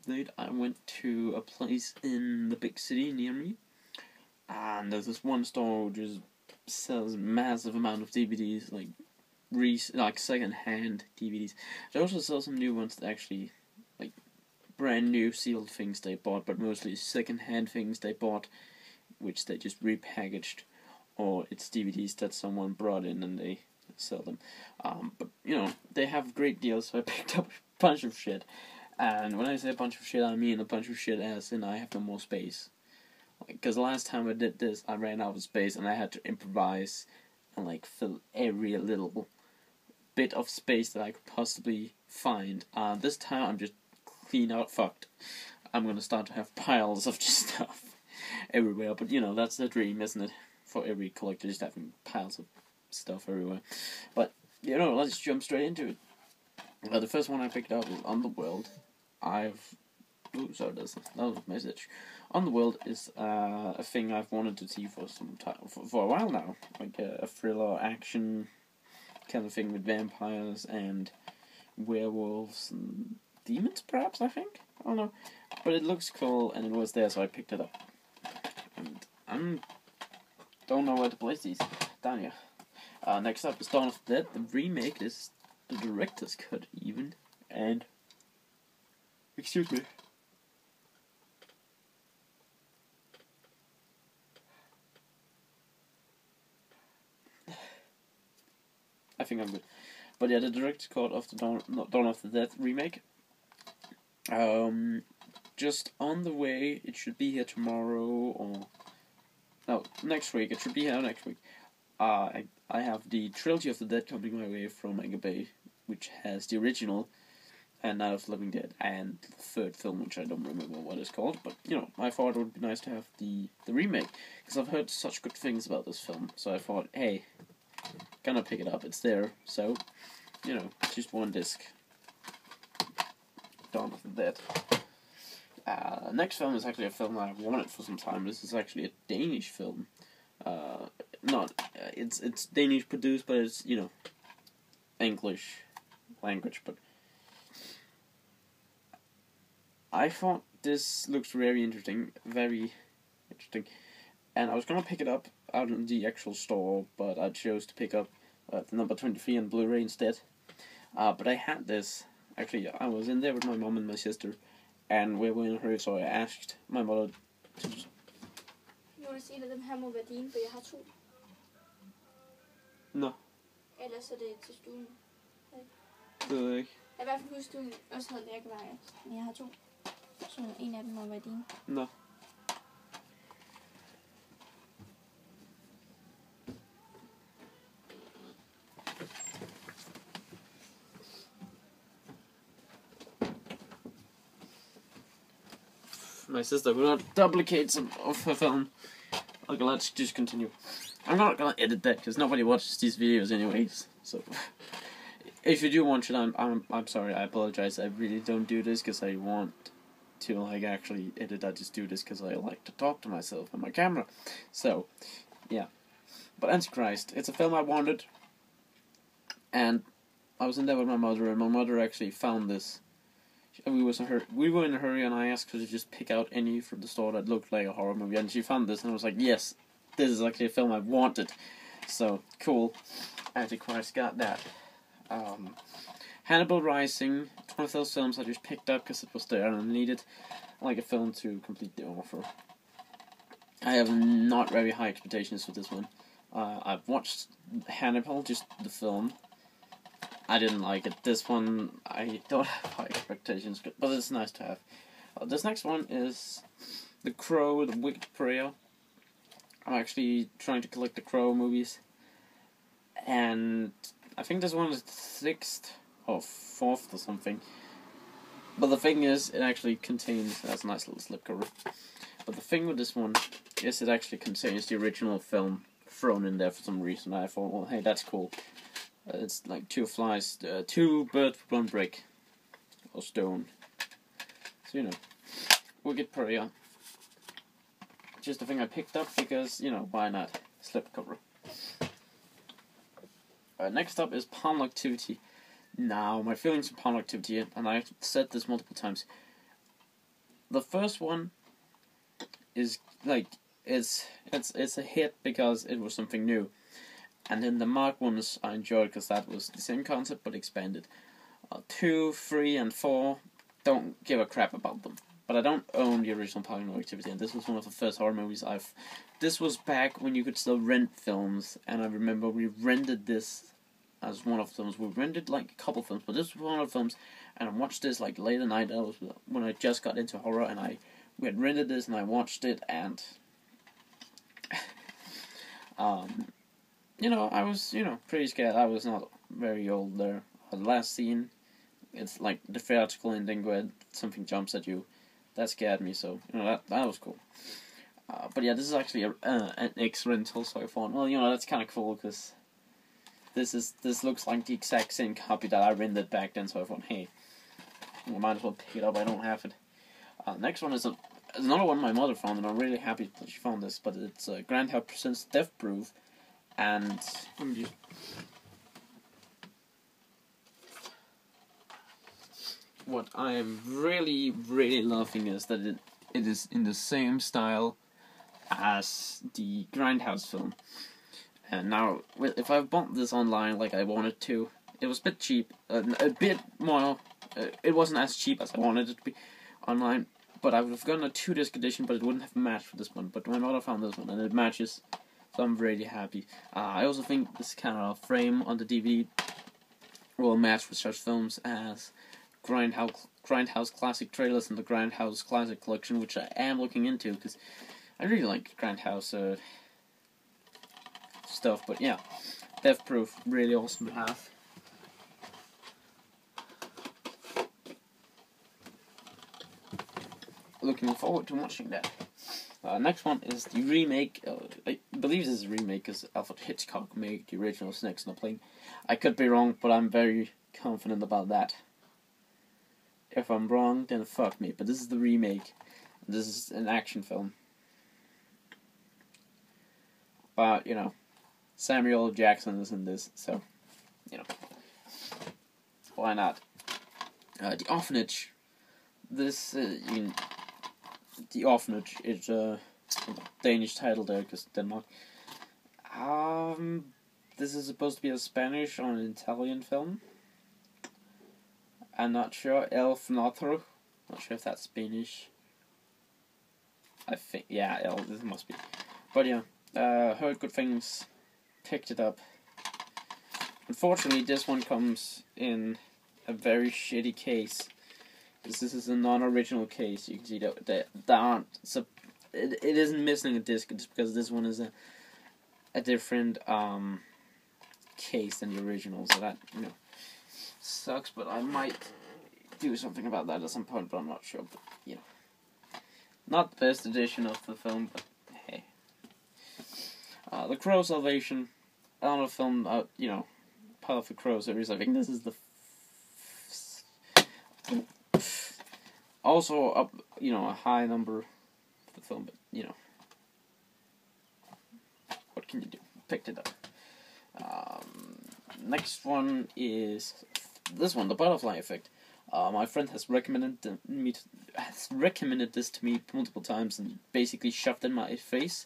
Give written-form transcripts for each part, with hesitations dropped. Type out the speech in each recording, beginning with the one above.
update. I went to a place in the big city near me, and there's this one store which just sells massive amount of DVDs, like second-hand DVDs. They also sell some new ones that actually, like, brand new sealed things they bought, but mostly second-hand things they bought, which they just repackaged, or it's DVDs that someone brought in and they sell them. But they have great deals, so I picked up a bunch of shit. And when I say a bunch of shit, I mean a bunch of shit as in I have no more space. Because last time I did this, I ran out of space and I had to improvise and fill every little bit of space that I could possibly find. This time I'm just clean out fucked. I'm gonna start to have piles of just stuff everywhere. But that's the dream, isn't it? For every collector, just having piles of stuff everywhere. But let's jump straight into it. The first one I picked up is Underworld. That was a message. Underworld is a thing I've wanted to see for some time, for a while now, like a thriller action kind of thing with vampires and werewolves and demons, perhaps. I don't know, but it looks cool and it was there, so I picked it up. And don't know where to place these. Down here. Next up is Dawn of the Dead. The remake is the director's cut, even, and excuse me. I think I'm good. But yeah, the director's cut of the Dawn of the Dead remake. Just on the way. It should be here tomorrow, or no, next week. It should be here next week. I have the Trilogy of the Dead coming my way from Anchor Bay, which has the original and Night of the Living Dead, and the third film, which I don't remember what it's called, but I thought it would be nice to have the remake, because I've heard such good things about this film, so I thought, hey, gonna pick it up, it's there, so, just one disc. Dawn of the Dead. Next film is actually a film I've wanted for some time. This is actually a Danish film. It's Danish produced, but it's, English language, but I thought this looks very interesting, and I was gonna pick it up out in the actual store, but I chose to pick up the number 23 on Blu-ray instead. But I had this, actually, I was in there with my mom and my sister, and we were in a hurry, so I asked my mother to just... Jonas, en af dem her må være dine, for jeg har 2. Nå. Ellers er det til stuen. Det ved jeg ikke. Jeg i hvert fald huske, du også havde lærkevejer, men jeg har 2. Så en af dem må være dine. Nå. My sister will not duplicate some of her film. Okay, let's just continue. I'm not gonna edit that because nobody watches these videos anyways. So, if you do watch it, I'm sorry. I apologize. I really don't do this because I want to actually edit. I just do this because I like to talk to myself on my camera. So, yeah. But Antichrist, it's a film I wanted, and I was in there with my mother, and my mother actually found this. We were in a hurry, and I asked her to just pick out any from the store that looked like a horror movie, and she found this, and I was like, yes, this is actually a film I wanted. So, cool. Antichrist got that. Hannibal Rising, it's one of those films I just picked up because it was there, and I needed a film to complete the offer. I have not very high expectations for this one. I've watched Hannibal, just the film. I didn't like it. This one, I don't have high expectations, but it's nice to have. This next one is The Crow, The Wicked Prayer. I'm actually trying to collect the Crow movies, and I think this one is the 6th or 4th or something. But the thing is, it actually contains, that's a nice little slipcover. But the thing with this one is it actually contains the original film thrown in there for some reason. I thought, well, hey, that's cool. It's like 2 birds with 1 brick, or stone. So, Wicked Prayer. Just the thing I picked up because, why not? Slipcover. Next up is Paranormal Activity. Now, my feelings on Paranormal Activity, and I've said this multiple times, the first one is like it's a hit because it was something new, and then the Mark ones I enjoyed because that was the same concept but expanded. 2, 3, and 4 don't give a crap about them. But I don't own the original Paranormal Activity, and this was one of the first horror movies I've... This was back when you could still rent films, and I remember we rented this as one of the films. We rented like a couple films, but this was one of the films, and I watched this like late at night. That was when I just got into horror, and we had rented this, and I watched it, and... you know, I was, pretty scared. I was not very old there. The last scene, it's like the theatrical ending where something jumps at you. That scared me, so, that was cool. But yeah, this is actually an X-rental, so I thought, well, that's kind of cool, because this looks like the exact same copy that I rented back then, so I thought, hey, I might as well pick it up, I don't have it. Next one is another one my mother found, and I'm really happy that she found this, but it's Grindhouse Presents Death Proof, and... What I am really, really loving is that it is in the same style as the Grindhouse film. And now, if I bought this online like I wanted to, it was a bit cheap, a bit more, it wasn't as cheap as I wanted it to be online, but I would have gotten a 2-disc edition, but it wouldn't have matched with this one, but my mother found this one, and it matches, so I'm really happy. I also think this kind of frame on the DVD will match with such films as Grindhouse Classic Trailers and the Grindhouse Classic Collection, which I am looking into because I really like Grindhouse stuff. But yeah, Death Proof, really awesome to have. Looking forward to watching that. Next one is the remake. I believe this is a remake because Alfred Hitchcock made the original Snakes on a Plane. I could be wrong, but I'm very confident about that. If I'm wrong, then fuck me. But this is the remake. This is an action film. But, Samuel Jackson is in this, so, why not? The Orphanage. The Orphanage is a Danish title there, because Denmark. This is supposed to be a Spanish or an Italian film. I'm not sure. El Fnotro. Not sure if that's Spanish. I think, yeah, this must be. But yeah, heard good things. Picked it up. Unfortunately, this one comes in a very shitty case. This is a non-original case. You can see that there aren't. So it isn't missing a disc just because this one is a different case than the original. So that sucks, but I might do something about that at some point, but I'm not sure. But, not the best edition of the film, but hey. The Crow Salvation, another film, part of the Crow series. I think this is the also a high number for the film, but what can you do? Picked it up. Next one is this one, The Butterfly Effect. My friend has recommended this to me multiple times and basically shoved it in my face.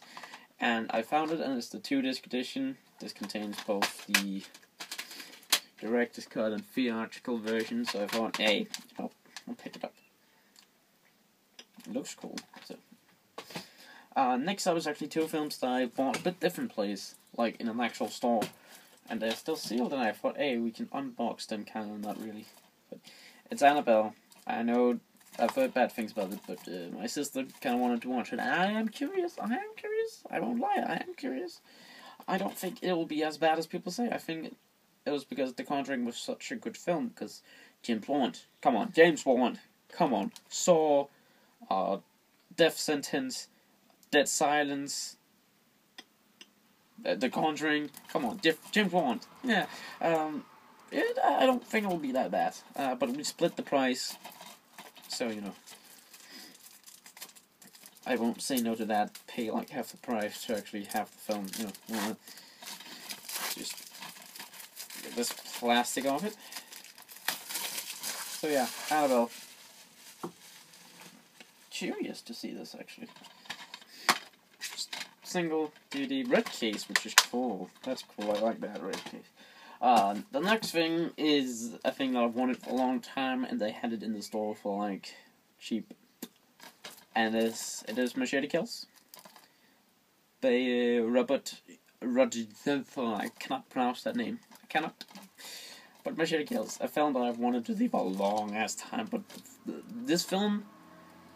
And I found it, and it's the 2-disc edition. This contains both the director's cut and theatrical version. So I thought, hey, I'll pick it up. It looks cool. So, next up is actually 2 films that I bought a bit different place, like in an actual store. And they're still sealed, and I thought, hey, we can unbox them, kind of, not really. But it's Annabelle. I know I've heard bad things about it, but my sister kind of wanted to watch it. And I am curious. I won't lie, I am curious. I don't think it will be as bad as people say. I think it was because The Conjuring was such a good film, because James Bond, come on, Saw, Death Sentence, Dead Silence, The Conjuring, come on, James Bond, yeah, I don't think it will be that bad, but we split the price, so, I won't say no to that, pay like half the price to actually have the film, just get this plastic off it. So yeah, Annabelle. curious to see this actually. Single DVD red case, which is cool. That's cool. I like that red case. The next thing is a thing that I've wanted for a long time, and they had it in the store for like cheap. And it is Machete Kills. By Robert Rodriguez. I cannot pronounce that name. I cannot. But Machete Kills, a film that I've wanted to see for a long ass time. But this film,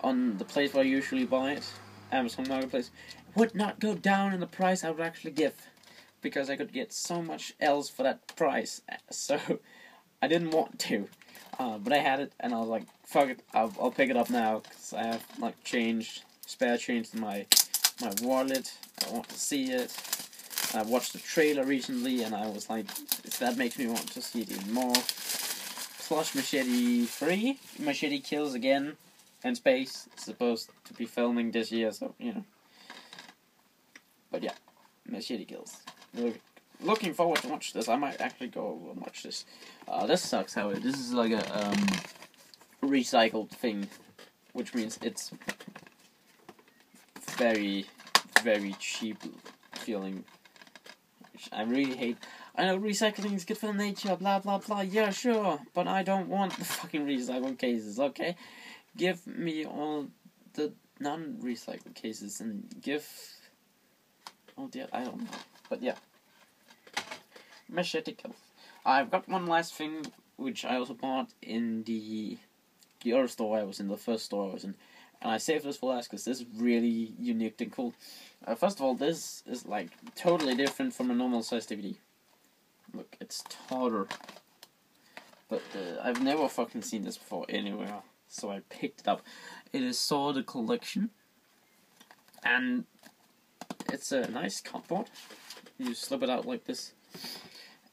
on the place where I usually buy it, Amazon Marketplace, would not go down in the price I would actually give, because I could get so much else for that price. So I didn't want to, but I had it, and I was like, "Fuck it, I'll pick it up now," because I have like spare change in my wallet. I want to see it. I watched the trailer recently, and I was like, that makes me want to see it even more. Plus, Machete Kills again, and Space is supposed to be filming this year, so you know. But yeah, Machete Kills. Looking forward to watch this. I might actually go and watch this. This sucks. This is like a recycled thing, which means it's very, very cheap feeling, which I really hate. I know recycling is good for the nature, blah blah blah. Yeah, sure, but I don't want the fucking recycled cases. Okay, give me all the non-recycled cases and give. Oh dear, I don't know. But yeah. Machete Kills. I've got one last thing, which I also bought in the other store I was in, the first store I was in. And I saved this for last because this is really unique and cool. First of all, this is like totally different from a normal size DVD. Look, it's taller. But I've never fucking seen this before anywhere. So I picked it up. It is Saw the Collection. And it's a nice cardboard. You slip it out like this,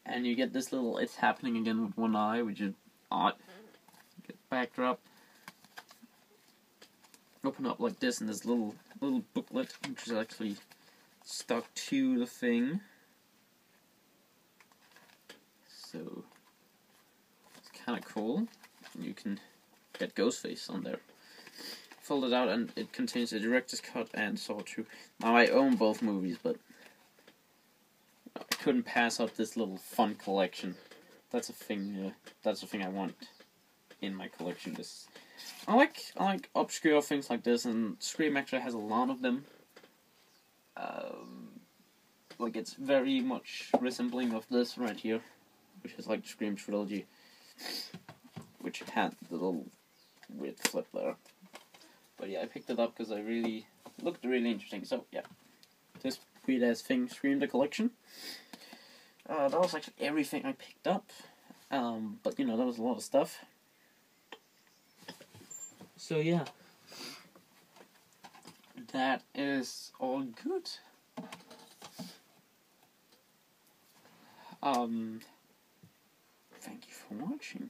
and you get this little "It's Happening Again" with one eye, which is odd. Get backdrop. Open up like this, and this little booklet, which is actually stuck to the thing. So it's kind of cool. You can get Ghostface on there. Fold it out, and it contains a director's cut and Saw 2. Now I own both movies, but I couldn't pass up this little fun collection. That's a thing. That's the thing I want in my collection. I like obscure things like this, and Scream actually has a lot of them. Like it's very much resembling of this right here, which is like the Scream trilogy, which had the little weird flip there. But yeah, I picked it up because it looked really interesting. So yeah, this weird ass thing, Scream the Collection. That was actually everything I picked up. But you know, that was a lot of stuff. So yeah, that is all good. Thank you for watching.